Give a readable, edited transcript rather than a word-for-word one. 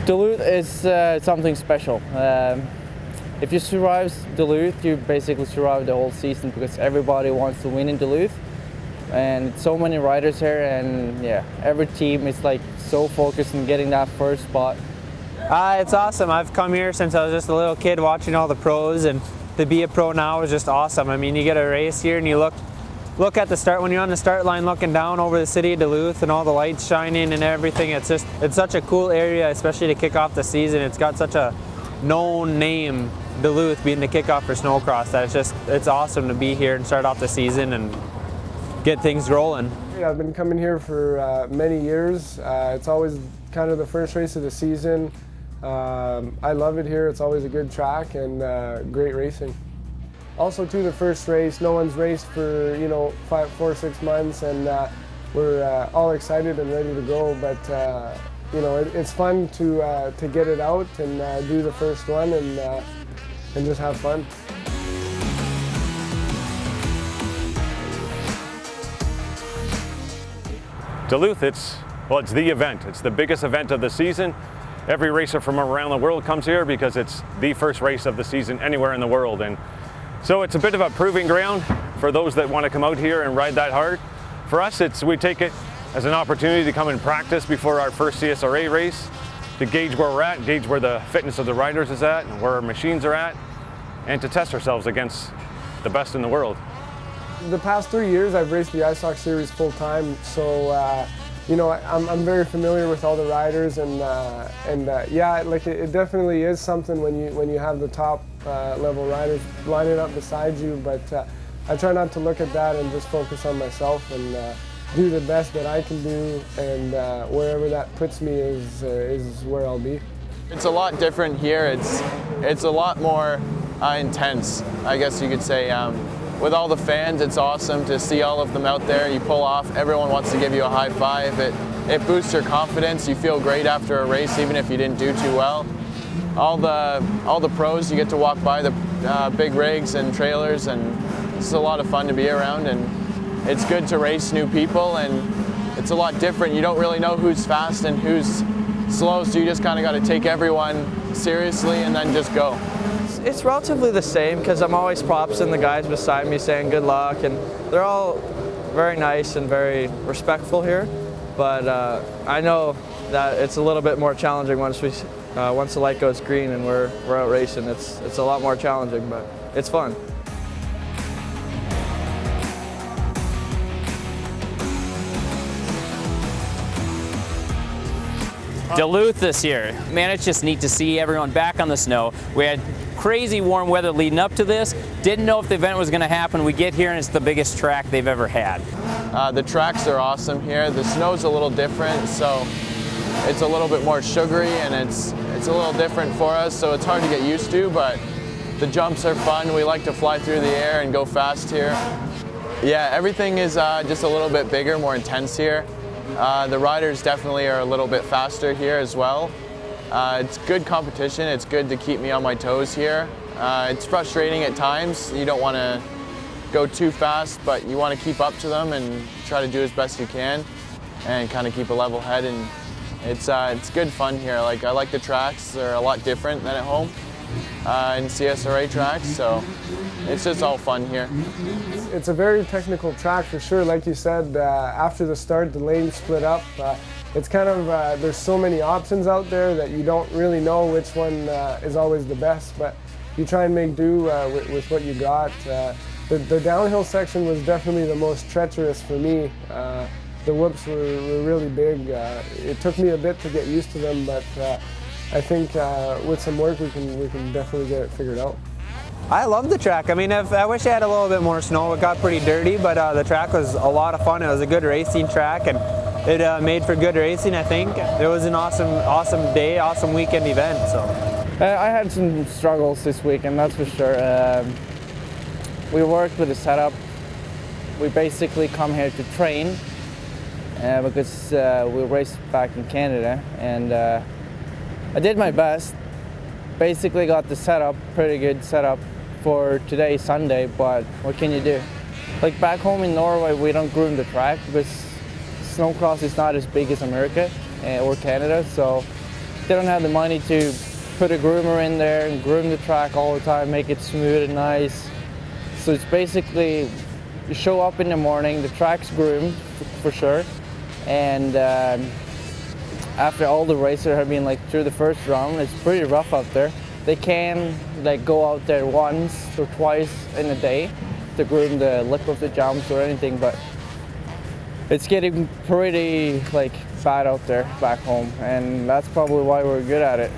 Duluth is something special. If you survive Duluth, you basically survive the whole season because everybody wants to win in Duluth. And so many riders here, and yeah, every team is like so focused on getting that first spot. It's awesome. I've come here since I was just a little kid watching all the pros, and to be a pro now is just awesome. I mean, you get a race here and you look at the start, when you're on the start line looking down over the city of Duluth and all the lights shining and everything. It's such a cool area, especially to kick off the season. It's got such a known name, Duluth being the kickoff for snowcross, that it's awesome to be here and start off the season and get things rolling. I've been coming here for many years. It's always kind of the first race of the season. I love it here. It's always a good track and great racing. Also, too, the first race, no one's raced for 4 or 6 months, and we're all excited and ready to go. But it's fun to get it out and do the first one and just have fun. Duluth, it's the event. It's the biggest event of the season. Every racer from around the world comes here because it's the first race of the season anywhere in the world. And so it's a bit of a proving ground for those that want to come out here and ride that hard. For us, we take it as an opportunity to come and practice before our first CSRA race, to gauge where we're at, gauge where the fitness of the riders is at, and where our machines are at, and to test ourselves against the best in the world. The past 3 years, I've raced the ISOC series full time, so I'm very familiar with all the riders, and yeah, like it definitely is something when you have the top level riders lining up beside you. But I try not to look at that and just focus on myself and do the best that I can do, and wherever that puts me is where I'll be. It's a lot different here. It's a lot more intense, I guess you could say. With all the fans, it's awesome to see all of them out there. You pull off, everyone wants to give you a high five. It boosts your confidence. You feel great after a race, even if you didn't do too well. All the pros, you get to walk by the big rigs and trailers, and it's a lot of fun to be around. And it's good to race new people, and it's a lot different. You don't really know who's fast and who's slow, so you just kind of got to take everyone seriously and then just go. It's relatively the same because I'm always propsing the guys beside me saying good luck, and they're all very nice and very respectful here. But I know that it's a little bit more challenging once the light goes green and we're out racing. It's a lot more challenging, but it's fun. Duluth this year, man, it's just neat to see everyone back on the snow. We had crazy warm weather leading up to this. Didn't know if the event was going to happen. We get here and it's the biggest track they've ever had. The tracks are awesome here. The snow's a little different, so it's a little bit more sugary, and it's a little different for us, so it's hard to get used to, but the jumps are fun. We like to fly through the air and go fast here. Yeah, everything is just a little bit bigger, more intense here. The riders definitely are a little bit faster here as well. It's good competition. It's good to keep me on my toes here. It's frustrating at times. You don't want to go too fast, but you want to keep up to them and try to do as best you can and kind of keep a level head. And it's good fun here. I like the tracks. They're a lot different than at home in CSRA tracks, so it's just all fun here. It's a very technical track for sure. Like you said, after the start, the lanes split up. It's kind of, there's so many options out there that you don't really know which one is always the best, but you try and make do with what you got. The downhill section was definitely the most treacherous for me. The whoops were really big. It took me a bit to get used to them, but I think with some work we can definitely get it figured out. I love the track. I mean, I wish I had a little bit more snow. It got pretty dirty, but the track was a lot of fun. It was a good racing track, and it made for good racing, I think. It was an awesome day, awesome weekend event. So I had some struggles this weekend, that's for sure. We worked with the setup. We basically come here to train because we raced back in Canada, and I did my best. Basically got the setup, pretty good setup for today, Sunday, but what can you do? Like back home in Norway, we don't groom the track because snowcross is not as big as America or Canada, so they don't have the money to put a groomer in there and groom the track all the time, make it smooth and nice. So it's basically, you show up in the morning, the track's groomed for sure, and after all the racers have been like through the first round, it's pretty rough out there. They can like go out there once or twice in a day to groom the lip of the jumps or anything, but it's getting pretty like bad out there back home, and that's probably why we're good at it.